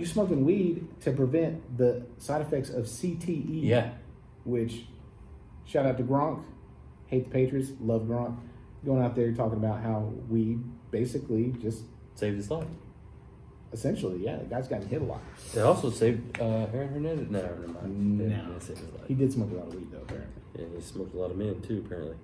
You smoking weed to prevent the side effects of CTE. Yeah. Which, shout out to Gronk. Hate the Patriots, love Gronk. Going out there talking about how weed basically just saved his life. Essentially, yeah. The guy's gotten hit a lot. It also saved Aaron Hernandez. No, never mind. No. He did smoke a lot of weed, though, apparently. Yeah, he smoked a lot of men, too, apparently.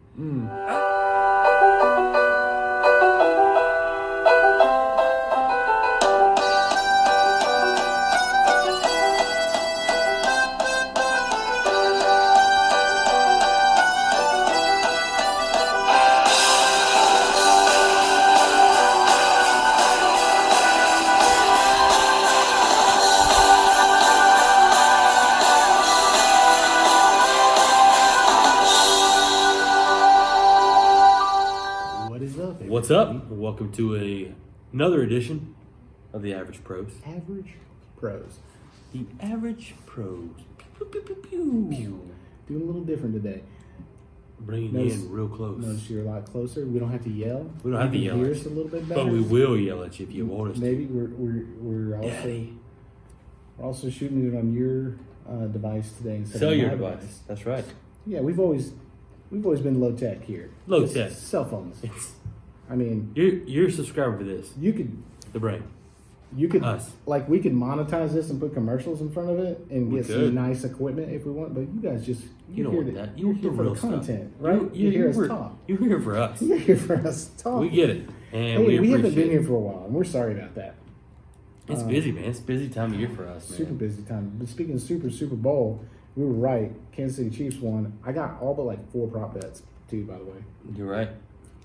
What's up? Welcome to another edition of the Average Pros. Average Pros. The Average Pros. Pew, pew, pew, pew. Doing a little different today. Bringing you in real close. Notice you're a lot closer. We don't have to yell. We don't have to yell. Hear us a little bit better. But we will yell at you if you want us to. Maybe we're also shooting it on your device today instead of cellular my device. That's right. Yeah, we've always been low tech here. Low tech. Cell phones. I mean, you're a subscriber for this. You could the brain. You could us. Like we could monetize this and put commercials in front of it and get some nice equipment if we want. But you guys just you don't want that. You want the real content, stuff. right? You hear us talk. You're here for us. You're here for us to talk. We get it, and hey, we haven't been here for a while, and we're sorry about that. It's busy, man. It's a busy time of year for us, man. Super busy time. But speaking of Super Bowl, we were right. Kansas City Chiefs won. I got all but like 4 prop bets too, by the way. You're right.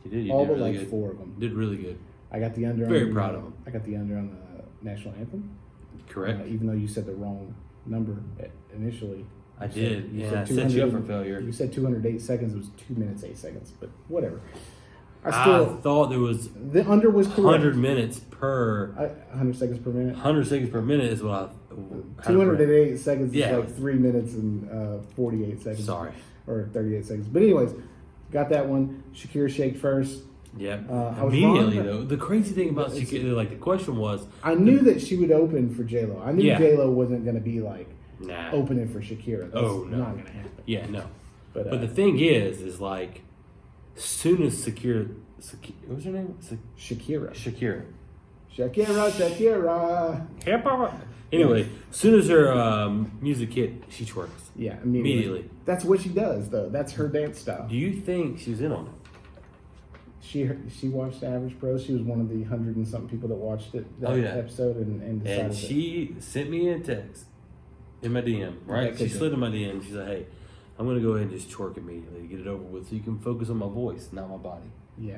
You did. You all did but really like good. 4 of them. Did really good. I got the under. Very proud of them. I got the under on the national anthem. Correct. Even though you said the wrong number initially. I did. Yeah, I set you up for failure. You said 208 seconds. It was 2 minutes 8 seconds. But whatever. I thought there was the under was correct. 100 minutes per 100 seconds per minute. 100 seconds per minute is what I. 208 seconds is like 3 minutes and 48 seconds. Sorry. Or 38 seconds. But anyways, got that one. Shakira shaked first. Yeah. Immediately though, the crazy thing about Shakira, like the question was, I knew that she would open for J-Lo. I knew J-Lo wasn't going to be like opening for Shakira. That's not going to happen. Yeah, no. But the thing is like, as soon as Shakira, what was her name? Shakira. Anyway, as soon as her music hit, she twerks. Yeah, immediately. That's what she does, though. That's her dance style. Do you think she was in on it? She watched Average Pros. She was one of the 100 and something people that watched it episode and decided. And she sent me a text in my DM. Right, she slid in my DM. She's like, "Hey, I'm gonna go ahead and just twerk immediately, get it over with, so you can focus on my voice, not my body." Yeah,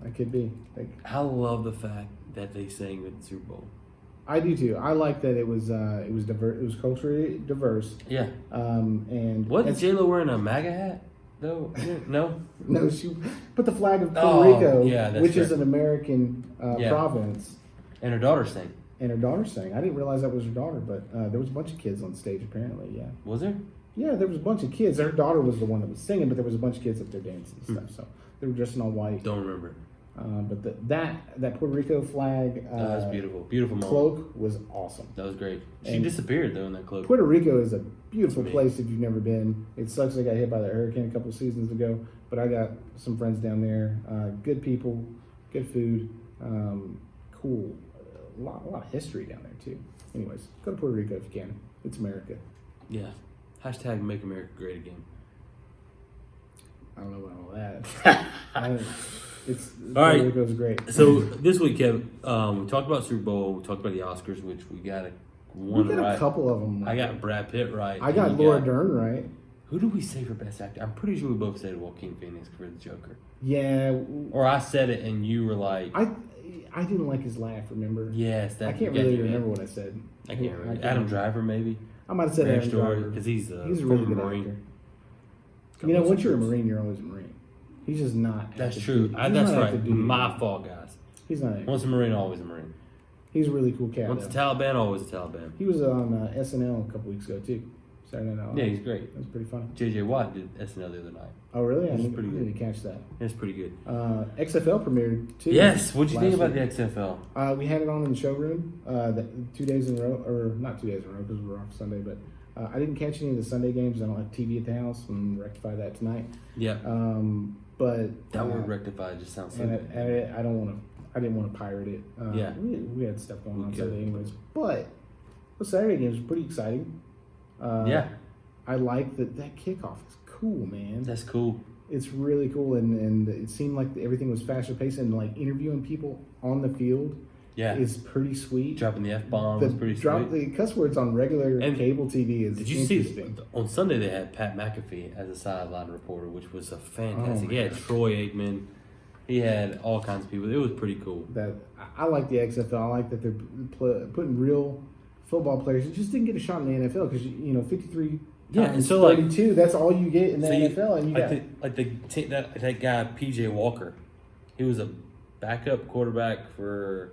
that could be. I love the fact that they sang at the Super Bowl. I do too. I like that it was diverse. It was culturally diverse. Yeah. And wasn't J-Lo wearing a MAGA hat though? No. No, she put the flag of Puerto Rico, which is an American province. And her daughter sang. I didn't realize that was her daughter, but there was a bunch of kids on stage apparently. Yeah. Was there? Yeah, there was a bunch of kids. Her daughter was the one that was singing, but there was a bunch of kids up there dancing and stuff. So they were dressed in all white. Don't remember. But that Puerto Rico flag that was beautiful. Beautiful moment. Cloak was awesome. That was great. She disappeared though in that cloak. Puerto Rico is a beautiful place if you've never been. It sucks they got hit by the hurricane a couple of seasons ago, but I got some friends down there. Good people, good food, cool. A lot of history down there too. Anyways, go to Puerto Rico if you can. It's America. Yeah. Hashtag Make America Great Again. I don't know about all that. All right. It goes great. So this week, Kevin, we talked about Super Bowl. We talked about the Oscars, which we got a couple of them. I got Brad Pitt right. I got Laura Dern right. Who did we say for Best Actor? I'm pretty sure we both said Joaquin Phoenix for the Joker. Yeah. Or I said it and you were like, I didn't like his laugh. Remember? Yes, I can't really remember what I said. I can't remember. Adam Driver, maybe. I might have said Adam Driver because he's a really good Marine. Actor. Once you're a Marine, you're always a Marine. He's just not. That's true. That's right. My fault, guys. He's not. Once a Marine, always a Marine. He's a really cool cat. Once a Taliban, always a Taliban. He was on SNL a couple weeks ago too. Saturday Night Live. Yeah, he's great. That's pretty funny. J.J. Watt did SNL the other night. Oh, really? I It's pretty good. didn't catch that. It's pretty good. XFL premiered too. Yes. What'd you think last about week. the XFL? We had it on in the showroom 2 days in a row, or not 2 days in a row because we were off Sunday, but I didn't catch any of the Sunday games. I don't have TV at the house. I'm gonna rectify that tonight. Yeah. But That word rectified just sounds so and good. I didn't want to pirate it. Yeah. We had stuff going on could. Sunday anyways, but the Saturday games were pretty exciting. Yeah. I like that kickoff is cool, man. That's cool. It's really cool, and it seemed like everything was faster paced, and like interviewing people on the field Yeah. is pretty sweet. Dropping the F-bomb was pretty sweet. The cuss words on regular And cable TV is Did you interesting. see on Sunday they had Pat McAfee as a sideline reporter, which was a fantastic. Oh, he had gosh. Troy Aikman. He had all kinds of people. It was pretty cool. That I like the XFL. I like that they're putting real football players. You just didn't get a shot in the NFL because 53 Yeah, and times so, like- 32. That's all you get in the So NFL, and you got that guy PJ Walker. He was a backup quarterback for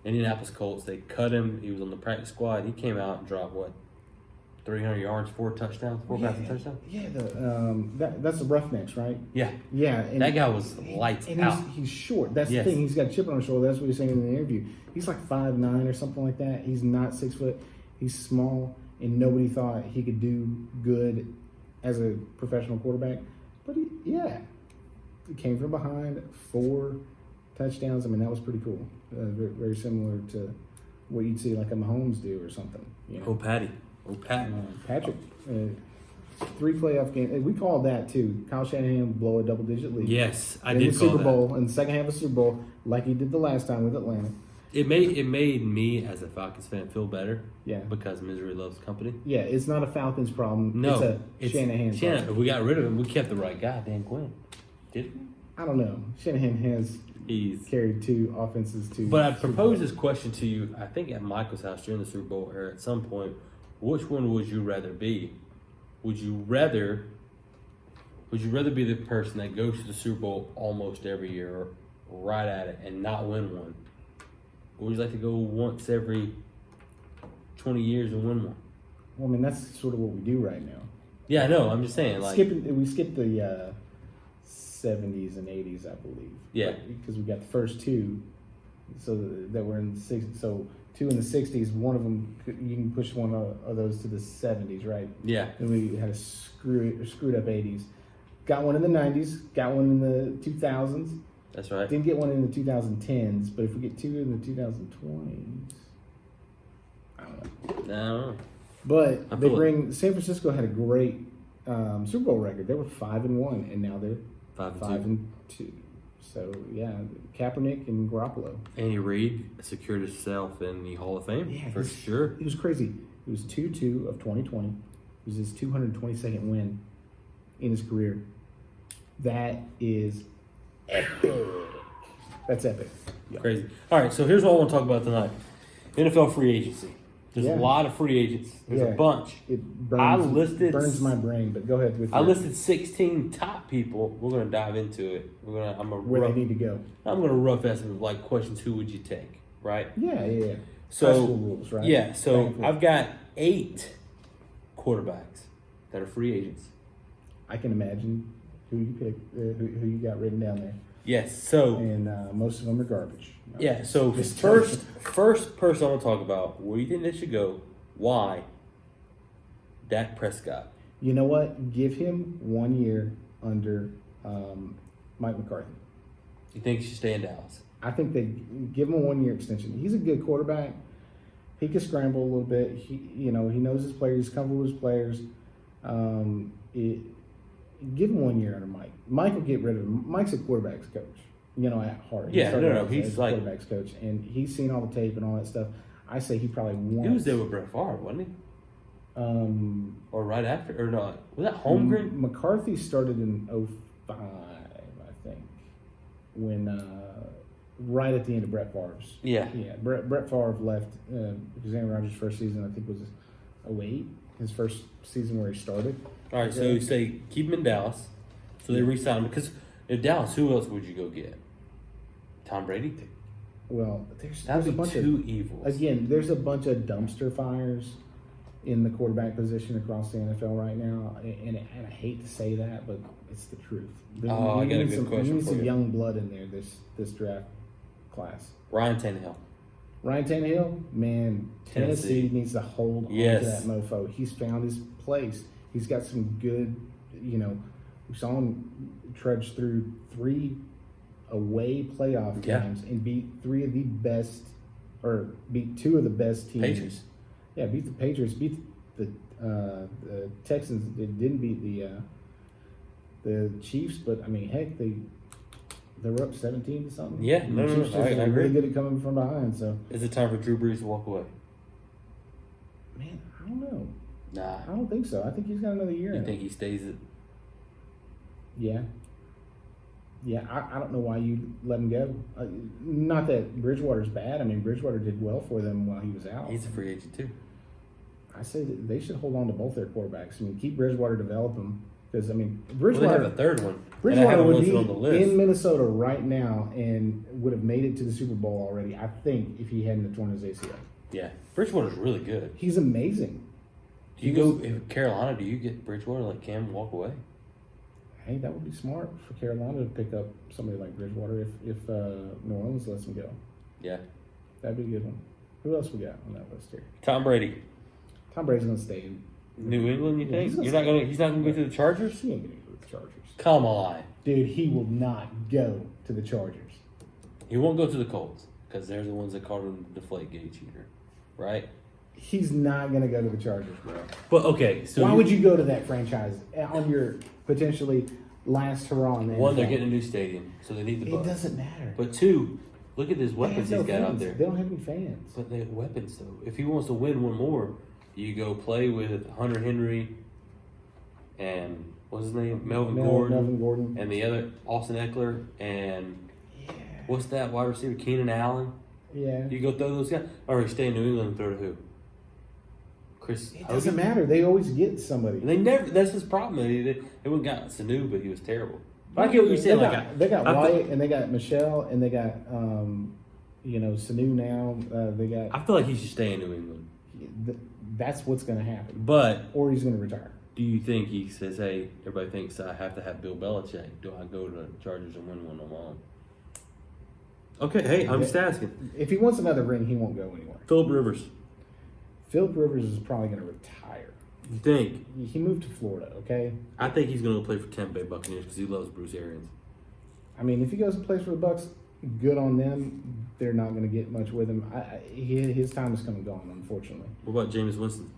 Indianapolis Colts. They cut him. He was on the practice squad. He came out and dropped 300 yards, 4 touchdowns, 4 passing touchdowns. Yeah, that's the Roughnecks, right? Yeah, Yeah, and that guy was lights and out. he's short. That's Yes. the thing. He's got a chip on his shoulder. That's what he was saying in the interview. He's like 5'9" or something like that. He's not 6 foot. He's small, and nobody thought he could do good as a professional quarterback. But he came from behind, 4 touchdowns. I mean, that was pretty cool. Very, very similar to what you'd see like a Mahomes do or something. You know? Oh, Patty. Patrick, 3 playoff games. We called that too. Kyle Shanahan blow a double-digit lead. Yes, I in did the call Super that. Bowl, in the second half of the Super Bowl, like he did the last time with Atlanta. It made me as a Falcons fan feel better. Yeah. Because misery loves company. Yeah, it's not a Falcons problem. No, it's a Shanahan problem. We got rid of him. We kept the right guy, Dan Quinn. Did we? I don't know. Shanahan has He's. carried 2 offenses to. But I proposed this question to you. I think at Michael's house during the Super Bowl era. At some point, which one would you rather be? Would you rather be the person that goes to the Super Bowl almost every year, right at it, and not win one? Or would you like to go once every 20 years and win one? Well, I mean, that's sort of what we do right now. Yeah, I know. I'm just saying, like, We skipped the 70s and 80s, I believe. Yeah. Because we got the first 2, so that were in the 60s. So 2 in the 60s. One of them, you can push one of those to the 70s, right? yeah, Then we had a screwed up 80s. Got one in the 90s. Got one in the 2000s. that's right. Didn't get one in the 2010s. But if we get 2 in the 2020s, I don't know. No. But I they feel bring San Francisco had a great Super Bowl record. They were 5-1, and now they're 5-2. So yeah, Kaepernick and Garoppolo. Andy Reid secured himself in the Hall of Fame for it's- sure. It was crazy. It was 2-2 of 2020. It was his 222nd win in his career. That is epic. That's epic. Yeah. Crazy. All right, so here's what I want to talk about tonight: NFL free agency. There's Yeah. a lot of free agents. There's a bunch. It I burns, listed- burns my brain, but go ahead with I your- listed 16 top people. We're gonna dive into it. where they need to go. I'm gonna rough estimate like questions. Who would you take? Right. Yeah. So High school rules, right? yeah. So Back and forth. I've got 8 quarterbacks that are free agents. I can imagine who you picked, who you got written down there, Yes. So and most of them are garbage. yeah. So Just first person I want to talk about. Where do you think they should go? Why? Dak Prescott. You know what? Give him 1 year under Mike McCarthy. You think he should stay in Dallas? I think they give him a 1 year extension. He's a good quarterback. He can scramble a little bit. He knows his players. He's comfortable with his players. Give him 1 year under Mike. Mike will get rid of him. Mike's a quarterback's coach. At heart. He Yeah, started no, out he's as a like- quarterback's coach, and he's seen all the tape and all that stuff. I say he probably wants. He was there with Brett Favre, wasn't he? Or right after, or not? Was that Holmgren? McCarthy started in 05, I think, when right at the end of Brett Favre's. Yeah. Yeah, Brett Favre left because Aaron Rodgers' first season, I think, was 08, his first season where he started. All right, so you say keep him in Dallas, so they re-sign him because in Dallas, who else would you go get? Tom Brady. Well, That there's a would be bunch two of evils. again. There's a bunch of dumpster fires in the quarterback position across the NFL right now, and I hate to say that, but it's the truth. Oh, I got a good You question need for some you. young blood in there this draft class. Ryan Tannehill. Ryan Tannehill, man, Tennessee needs to hold on to that mofo. He's found his place. He's got some good, we saw him trudge through 3 away playoff games and beat 2 of the best teams. Patriots. Yeah, beat the Patriots, beat the Texans. It didn't beat the Chiefs, but I mean, heck, they were up 17 to something. Yeah, And the Chiefs I are agree. really good at coming from behind. So, Is it time for Drew Brees to walk away? man, I don't know. Nah. I don't think so. I think he's got another year. You in think him. he stays it? Yeah. Yeah, I don't know why you let him go. Not that Bridgewater's bad. I mean, Bridgewater did well for them while he was out. He's a free agent too. I say that they should hold on to both their quarterbacks. I mean, keep Bridgewater, develop him. Because, I mean, Well, Bridgewater, they have a third one. And I Bridgewater haven't would listed be on the list. in Minnesota right now and would have made it to the Super Bowl already, I think, if he hadn't have torn his ACL. Yeah, Bridgewater's really good. He's amazing. Do you go if Carolina? Do you get Bridgewater let Cam walk away? Hey, that would be smart for Carolina to pick up somebody like Bridgewater if New Orleans lets him go. Yeah. That'd be a good one. Who else we got on that list here? Tom Brady, Tom Brady's going to stay in. New England. You Yeah, think he's gonna you're not stay. gonna? He's not gonna go to the Chargers? He ain't going to go to the Chargers. Come on, Dude, he will not go to the Chargers. he won't go to the Colts because they're the ones that called him the Deflategate cheater, right? He's not going to go to the Chargers, bro. But okay, so Why would you go to that franchise on your potentially last hurrah in the One, they're NFL? getting a new stadium, so they need the It buzz. doesn't matter. But 2, look at his They weapons have no he's got out fans. there. They don't have any fans. But they have weapons though. If he wants to win one more, you go play with Hunter Henry and what's his name, Melvin Gordon, and the other Austin Eckler and Yeah. what's that wide receiver, Keenan Allen. Yeah. You go throw those guys, or you stay in New England and throw to who? Chris. It doesn't Hogan? matter. They always get somebody. They never. That's his problem. They went got Sanu, but he was terrible. But I get what you're saying. They got I Wyatt and they got Michelle and they got Sanu now. They got. I feel like he should stay in New England. That's what's going to happen. But Or he's going to retire. do you think he says, "Hey, everybody thinks I have to have Bill Belichick. Do I go to the Chargers and win one on my own?" Okay, hey, I'm just asking. If he wants another ring, he won't go anywhere. Philip Rivers, Philip Rivers is probably going to retire. you think? He moved to Florida, okay? I think he's going to play for Tampa Bay Buccaneers because he loves Bruce Arians. I mean, if he goes and plays for the Bucks, good on them. They're not going to get much with him. His time is come and gone, unfortunately. What about Jameis Winston?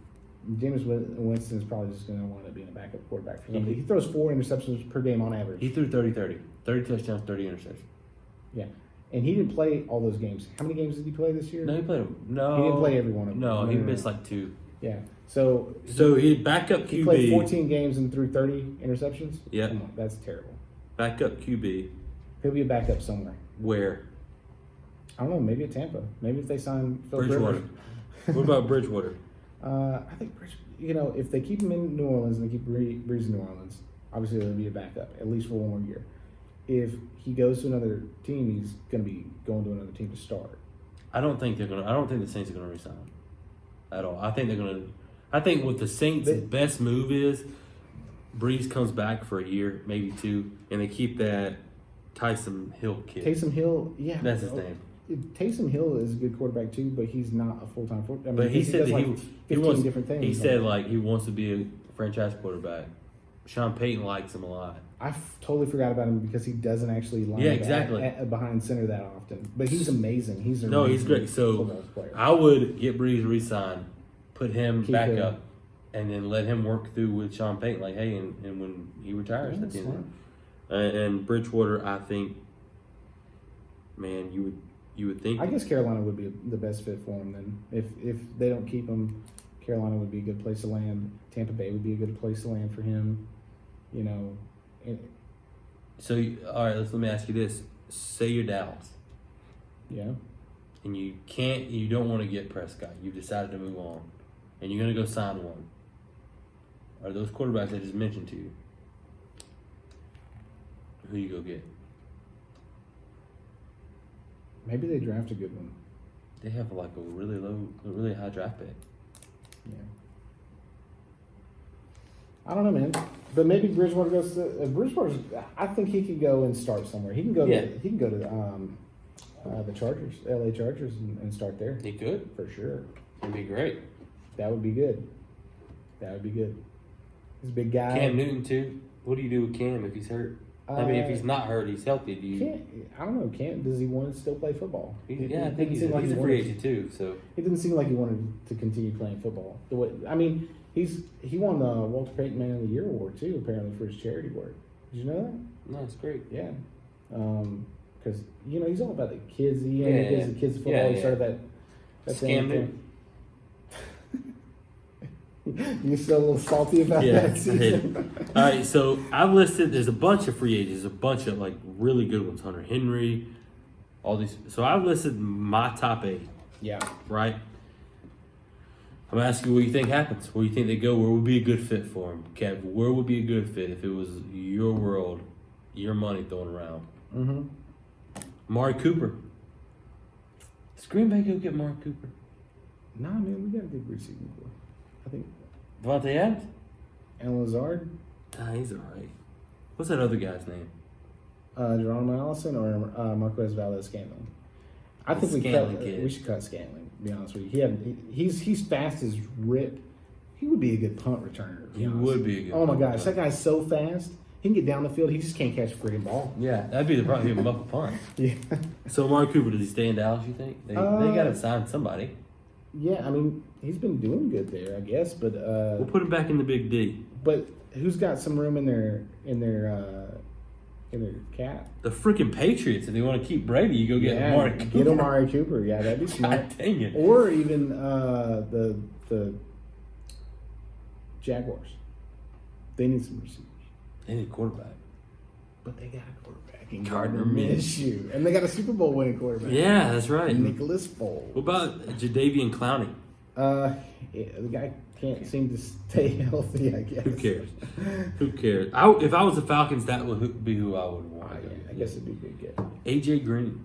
Jameis Winston's probably just going to want to be a backup quarterback for somebody. He throws 4 interceptions per game on average. He threw 30-30. 30 touchdowns, 30 interceptions. Yeah. And he didn't play all those games. How many games did he play this year? No, he played them. No. He didn't play every one of them. No, he No. missed like 2. Yeah. So he backup QB. he played 14 games and threw 30 interceptions? Yeah. Come on, that's terrible. Backup QB. He'll be a backup somewhere. Where? I don't know. Maybe at Tampa. Maybe if they sign Phil Bridgewater. Rivers. What about Bridgewater? I think, if they keep him in New Orleans and they keep Breeze in New Orleans, obviously they'll be a backup, at least for 1 more year. If he goes to another team, he's going to be going to another team to start. I don't think the Saints are gonna resign him at all. I think what the Saints' best move is, Breeze comes back for a year, maybe 2, and they keep that Taysom Hill kid. Taysom Hill, yeah. That's his name. Taysom Hill is a good quarterback too, but he's not a full-time quarterback. I mean, But he said does that like he 15 wants different things. He said like he wants to be a franchise quarterback. Sean Payton likes him a lot. Totally forgot about him because he doesn't actually line Yeah, up exactly. behind center that often. But he's amazing. He's great. So football player. I would get Breeze re-signed, put him Keep back him. up, and then let him work through with Sean Payton. Like, hey, and when he retires, Yeah, at the end smart. of it. And Bridgewater, I think, man, you would think. I guess Carolina would be the best fit for him then. If they don't keep him, Carolina would be a good place to land. Tampa Bay would be a good place to land for him. So, all right, let me ask you this: say you're Dallas, Yeah. and you don't want to get Prescott. You decided to move on, and you're gonna go sign one. Are those quarterbacks I just mentioned to you? Who you go get? Maybe they draft a good one. They have like a really high draft pick. Yeah. I don't know, man. But maybe Bridgewater goes to Bridgewater. I think he could go and start somewhere. He can go. Yeah. He can go to the Chargers, LA Chargers, and start there He could. for sure. It'd be great. That would be good. That would be good. He's a big guy. Cam Newton too. What do you do with Cam if he's hurt? I mean, if he's not hurt, he's healthy. Do you? I don't know. Does he want to still play football? Yeah, I think he's a free agent too. So it didn't seem like he wanted to continue playing football. I mean, he won the Walter Payton Man of the Year award too, apparently for his charity work. Did you know that? no, it's great. Yeah, because he's all about the kids. He Yeah, gives the kids football. He started that Scam thing. You still a little salty about that I hate season? it. All right, so I've listed. There's a bunch of free agents, a bunch of like really good ones. Hunter Henry, all these. So I've listed my top 8. Yeah. Right. I'm asking you what you think happens. Where you think they go? Where would be a good fit for him, Kev? Where would be a good fit if it was your world, your money thrown around? Mm-hmm. Amari Cooper. Does Green Bay go get Amari Cooper? Nah, man, we got a good receiving core. I think. Devontae Adams? And Lazard, Nah, he's all right. What's that other guy's name? Geronimo Allison, or Marquez Valdez-Scantling. I think we should cut Scantling. To be honest with you, he's fast as rip. He would be a good punt returner. He would be a good. Oh my punt gosh, returner. that guy's so fast. He can get down the field. He just can't catch a friggin' ball. Yeah, that'd be the problem. He'd muff a punt. Yeah. So Amari Cooper, does he stay in Dallas? You think they got to sign somebody? Yeah, I mean he's been doing good there, I guess, but We'll put him back in the Big D. But who's got some room in their cap? The freaking Patriots. If they want to keep Brady, you go get Amari Cooper. Get Amari Cooper. Yeah, that'd be smart. God dang it. Or even the Jaguars. They need some receivers. They need a quarterback. But they got a quarterback in Gardner Gardner Minshew. And they got a Super Bowl winning quarterback. Yeah, that's right. Nicholas Foles. What about Jadeveon Clowney? The guy can't seem to stay healthy, I guess. Who cares? Who cares? If I was the Falcons, that would be who I would want. I guess it'd be a good get. AJ Green.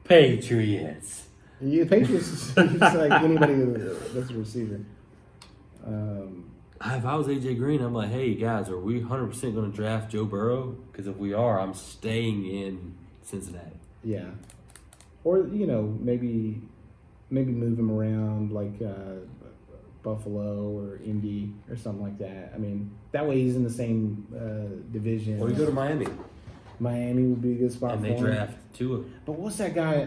Patriots. Yeah, Patriots is like anybody that's a receiver. If I was AJ Green, I'm like, hey guys, are we 100% going to draft Joe Burrow? Because if we are, I'm staying in Cincinnati. Yeah, or maybe move him around like Buffalo or Indy or something like that. I mean, that way he's in the same division. Or you go to Miami. Miami would be a good spot And for they him. draft Tua. But what's that guy?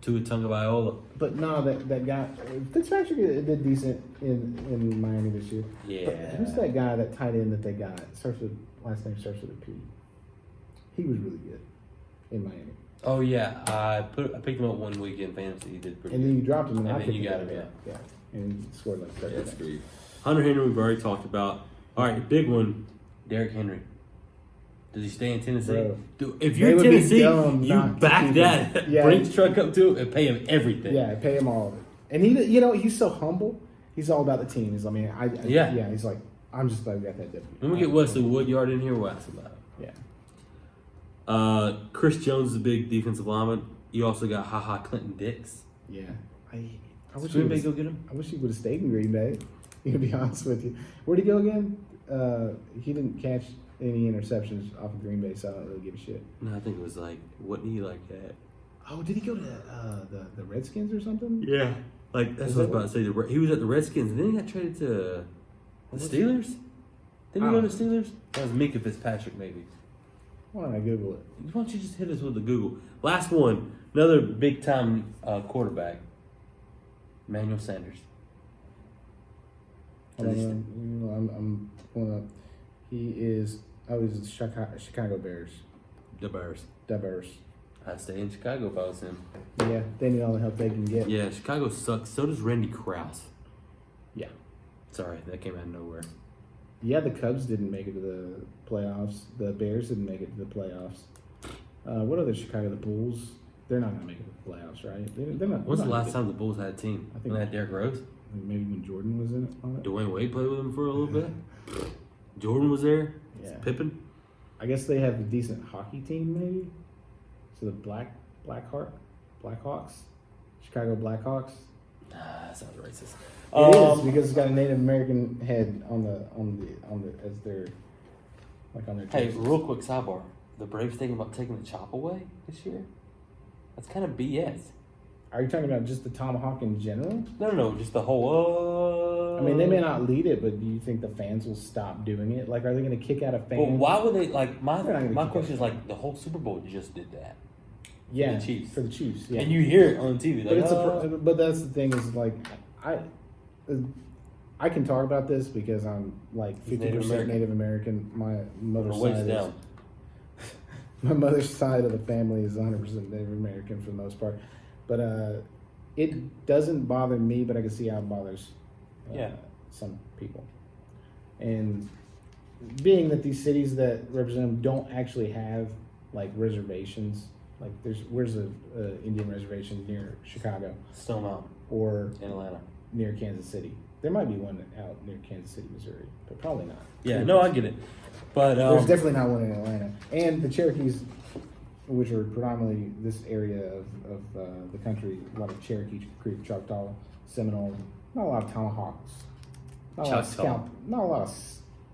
Tua Tagovailoa. But no, that guy Fitzpatrick did decent in Miami this year. Yeah. But who's that guy, that tight end that they got? Last name starts with a P. He was really good in Miami. Oh yeah, I picked him up one week in fantasy. He did pretty And good. then you dropped him, and And I then picked you him got up. him, Yeah, and he scored like 30. That's great. Hunter Henry, we've already talked about. All right, big one, Derrick Henry. Does he stay in Tennessee? Bro, Dude, if they you're would be Tennessee, dumb you not to back keep that him. Yeah. Brinks truck up to him and pay him everything. Yeah, pay him all of it. And he's so humble. He's all about the team. He's, Yeah. He's like, I'm just glad we got that W. When we get Wesley Woodyard in here, we'll ask about it. Yeah. Chris Jones is a big defensive lineman. You also got Clinton Dix. Yeah. I Does wish Green Bay go get him? I wish he would have stayed in Green Bay. To be honest with you, where'd he go again? He didn't catch any interceptions off of Green Bay, so I don't really give a shit. No, I think it was like, wasn't he like that? Oh, did he go to the Redskins or something? Yeah. Like, that's what I was about to say. He was at the Redskins, and then he got traded to the Steelers? Didn't he go to the Steelers? That was Mika Fitzpatrick, maybe. Why don't I Google it? Why don't you just hit us with the Google? Last one. Another big-time quarterback. Emmanuel Sanders. I'm pulling up. He is. He's Chicago Bears. The Bears. The Bears. I'd stay in Chicago if I was him. Yeah, they need all the help they can get. Yeah, Chicago sucks. So does Randy Krause. Yeah. Sorry, that came out of nowhere. Yeah, the Cubs didn't make it to the playoffs. The Bears didn't make it to the playoffs. What are the Chicago? The Bulls? They're not going to make it to the playoffs, right? They're not. When's the last time the Bulls had a team? I think When they had Derrick Rose? maybe when Jordan was in it. On it. Dwayne Wade played with him for a little bit. Jordan was there. Yeah. Pippen. I guess they have a decent hockey team, maybe. So the Blackhawks, Chicago Blackhawks. That sounds racist. It is because it's got a Native American head on the as their on their. Hey, jerseys. real quick sidebar: the Braves thinking about taking the chop away this year. That's kind of BS. Are you talking about just the tomahawk in general? No, just the whole. I mean, they may not lead it, but do you think the fans will stop doing it? Like, are they going to kick out a fan? But why would they like They're not gonna my kick question out. is like the whole Super Bowl just did that. Yeah, the Chiefs. for the Chiefs. Yeah, And you hear it on TV. but Like, but that's the thing is like I can talk about this because I'm like 50% Native American. My mother's waist side down. is my mother's side of the family is 100% Native American for the most part, but it doesn't bother me, but I can see how it bothers some people. And being that these cities that represent them don't actually have like reservations, like where's a Indian reservation near Chicago Stone Mountain or in Atlanta. near Kansas City? There might be one out near Kansas City, Missouri, but probably not. Yeah, no, I get it. But There's definitely not one in Atlanta. And the Cherokees, which are predominantly this area of the country, a lot of Cherokee Creek, Choctaw, Seminole, not a lot of tomahawks, not a lot of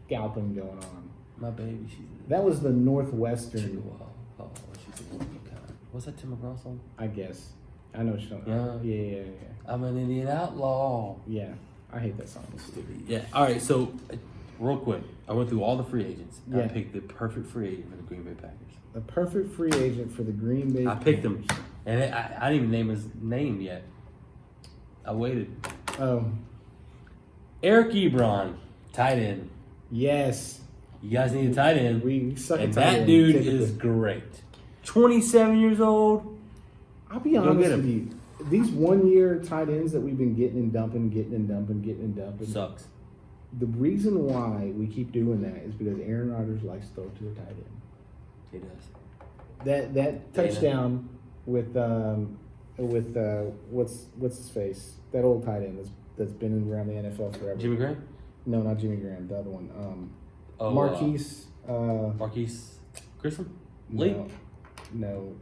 scalping going on. My baby, she's That was the northwestern, she's a woman kind. What's that Tim McGraw song? I guess. I know what you're talking Yeah. about. Yeah. I'm an Indian outlaw. Yeah, I hate that song. It's stupid. Yeah. All right. So, real quick, I went through all the free agents. And I Yeah. picked the perfect free agent for the Green Bay Packers. The perfect free agent for the Green Bay I picked him, Packers. and I didn't even name his name yet. I waited. Oh, Eric Ebron, tight end. yes. You guys need a tight end. We suck And at tight that end, dude typically. is great. 27 years old. I'll be Go honest get with him. you. These 1 year tight ends that we've been getting and dumping. Sucks. The reason why we keep doing that is because Aaron Rodgers likes to throw to the tight end. He does. That touchdown with what's his face? That old tight end that's been around the NFL forever. Jimmy Graham? No, not Jimmy Graham. The other one. Marquise. Marquise Grissom? Lee? No.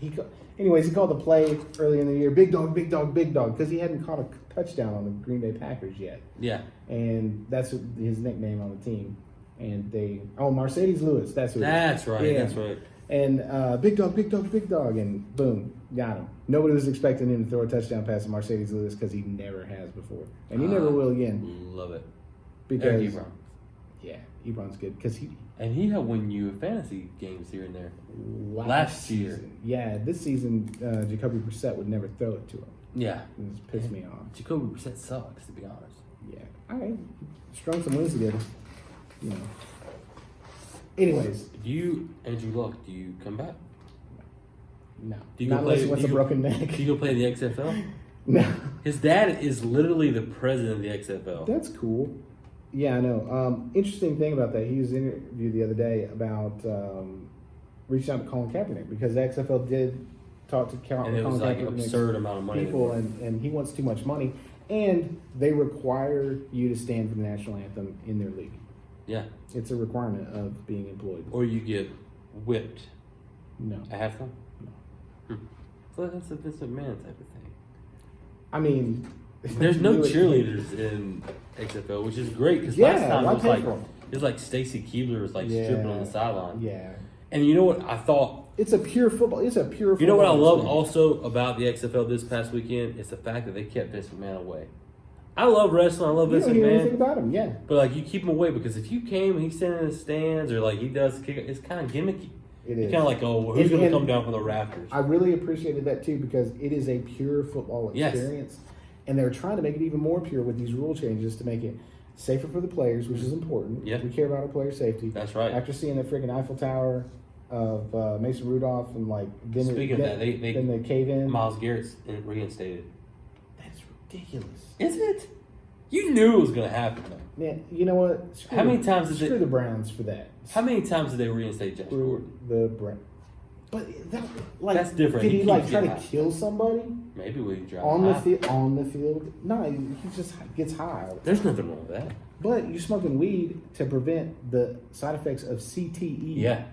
He called the play early in the year, big dog, because he hadn't caught a touchdown on the Green Bay Packers yet. Yeah. And that's his nickname on the team. And Mercedes Lewis, that's who it is. That's right. Yeah. That's right. And big dog, and boom, got him. Nobody was expecting him to throw a touchdown pass to Mercedes Lewis because he never has before. And he never will again. Love it. Because Eric Ebron. Yeah, Ebron's good because he And he had win you fantasy games here and there. Last year. season. Yeah, this season, Jacoby Brissett would never throw it to him. Yeah. It just pissed me off. Jacoby Brissett sucks, to be honest. Yeah, all right, strung some wins together. You know. Anyways, Do you, Andrew Luck, do you come back? no, Do you not go play? unless he wants a broken neck. Do you go play in the XFL? No, His dad is literally the president of the XFL. that's cool. Yeah, I know. Interesting thing about that, he was interviewed the other day about reaching out to Colin Kaepernick because the XFL did talk to And it was like an Kaepernick's absurd amount of money. people, and he wants too much money, and they require you to stand for the national anthem in their league. Yeah. It's a requirement of being employed. Or you get whipped No, at halftime? So that's a Vince McMahon type of thing. I mean, There's no you would- cheerleaders in XFL, which is great because Yeah, last time why it was pay like for 'em? Stacey Keebler was like stripping on the sideline. Yeah, And you know what I thought? it's a pure football. It's a pure. You know what I football love experience. also about the XFL this past weekend is the fact that they kept Vince McMahon away. I love wrestling. I love You Vince don't hear anything McMahon. about him. Yeah, But like you keep him away because if you came and he's standing in the stands or like he does kick, it's kind of gimmicky. it It's is. kind of like, oh, well, who's And- going to and come down from the rafters? I really appreciated that too because it is a pure football Yes. experience, and they're trying to make it even more pure with these rule changes to make it safer for the players, which is important. Yeah. We care about our player safety. That's right. After seeing the freaking Eiffel Tower of Mason Rudolph and like then Speaking of that, they then the cave in. Miles Garrett's reinstated. That's ridiculous. Is it? You knew it was going to happen though. Man, you know what? How many times did screw the Browns for that? How many times did they reinstate Josh Screw Gordon? the Browns. But that, like, That's different. Did He he like keeps try to getting high. kill somebody Maybe we drive on the high. field? On the field? No, he just gets high. There's nothing wrong with that. But you're smoking weed to prevent the side effects of CTE. Yeah.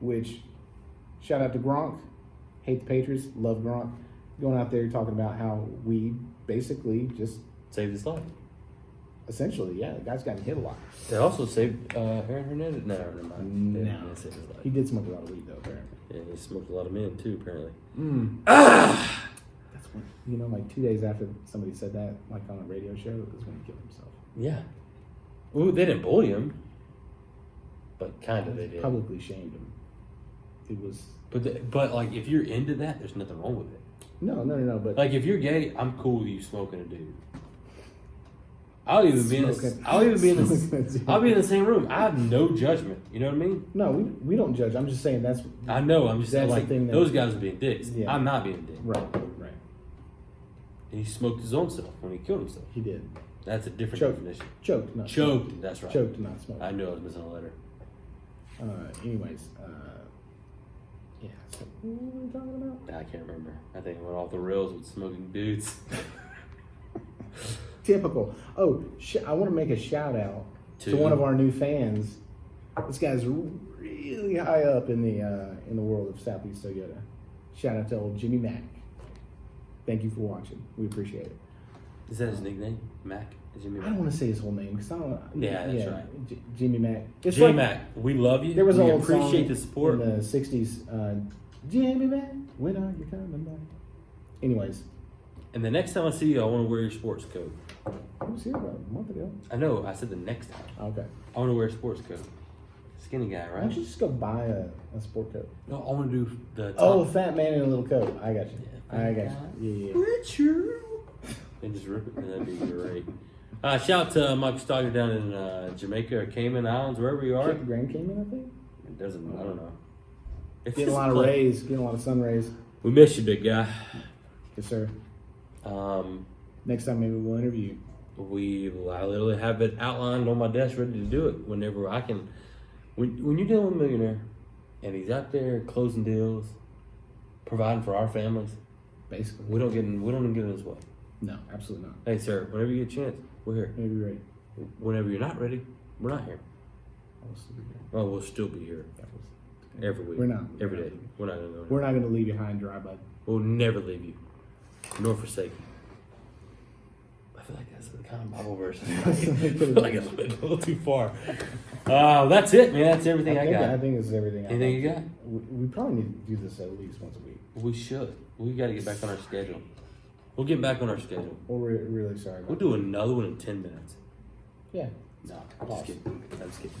Which, shout out to Gronk. Hate the Patriots. Love Gronk. going out there talking about how weed basically just Saved his life. essentially, yeah, the guy's gotten hit a lot. They also saved Aaron Hernandez. No, never mind. They didn't save his life. He did smoke a lot of weed though, apparently. Yeah, he smoked a lot of men too, apparently. That's when, like 2 days after somebody said that, like on a radio show, it was when he killed himself. Yeah. Well, they didn't bully him, but kind of they did. Publicly shamed him. It was But like, if you're into that, there's nothing wrong with it. no. But Like, if you're gay, I'm cool with you smoking a dude. I'll even be in the same room. I have no judgment. You know what I mean? no, we don't judge. I'm just saying that's I know. I'm just saying, That's the like, thing that- those guys are being dicks. Yeah. I'm not being a dick. right. He smoked his own self when he killed himself. He did. That's a different Choked. definition. Choked, not Choked. That's right. Choked, not smoked. I knew I was missing a letter. Anyways, yeah. So what were we talking about? I can't remember. I think I went off the rails with smoking dudes. Typical. Oh, I want to make a shout out to one of our new fans. This guy's really high up in the world of Southeast Toyota. Shout out to old Jimmy Mack. Thank you for watching. We appreciate it. Is that his nickname? Mac? Jimmy I Mac? don't want to say his whole name because I don't know. Yeah, that's right. Jimmy Mack. It's Jimmy like- Mac, we love you. There was we an old appreciate song the support. in the '60s. Jimmy Mack, when are you coming back? Anyways, And the next time I see you, I want to wear your sports coat. I was here about a month ago. I know. I said the next time. Okay. I want to wear a sports coat. Skinny guy, Why right? don't you just go buy a sport coat? No, I want to do the. Oh, a fat man in a little coat. I got you. Yeah, I got you. Yeah. Richard. And just rip it, and that'd be great. Shout out to Mike Stoddard down in Jamaica or Cayman Islands, wherever you are. Kip Grand came in, I think. It doesn't. I don't know. It's Getting a just lot of fun. rays. Getting a lot of sun rays. We miss you, big guy. Yes, sir. Um, Next time maybe we'll interview you. I literally have it outlined on my desk, ready to do it whenever I can. When you're dealing with a millionaire, and he's out there closing deals, providing for our families, Basically. we don't get in his way. No, absolutely not. Hey, sir, whenever you get a chance, we're here. Maybe right. Whenever you're not ready, we're not here. I'll still be here. Oh, we'll still be here every week. We're not. Every day. We're not going to go. We're not going to leave you high and dry, bud. We'll never leave you, nor forsake you. I feel like that's the kind of Bible verse. I feel like it's a little too far. That's it, man. That's everything I got. I think it's everything. Anything you got? We probably need to do this at least once a week. We should. We got to get back on our schedule. We'll get back on our schedule. We're really sorry about We'll do another one in 10 minutes. Yeah. No, I'm just kidding. I'm just kidding.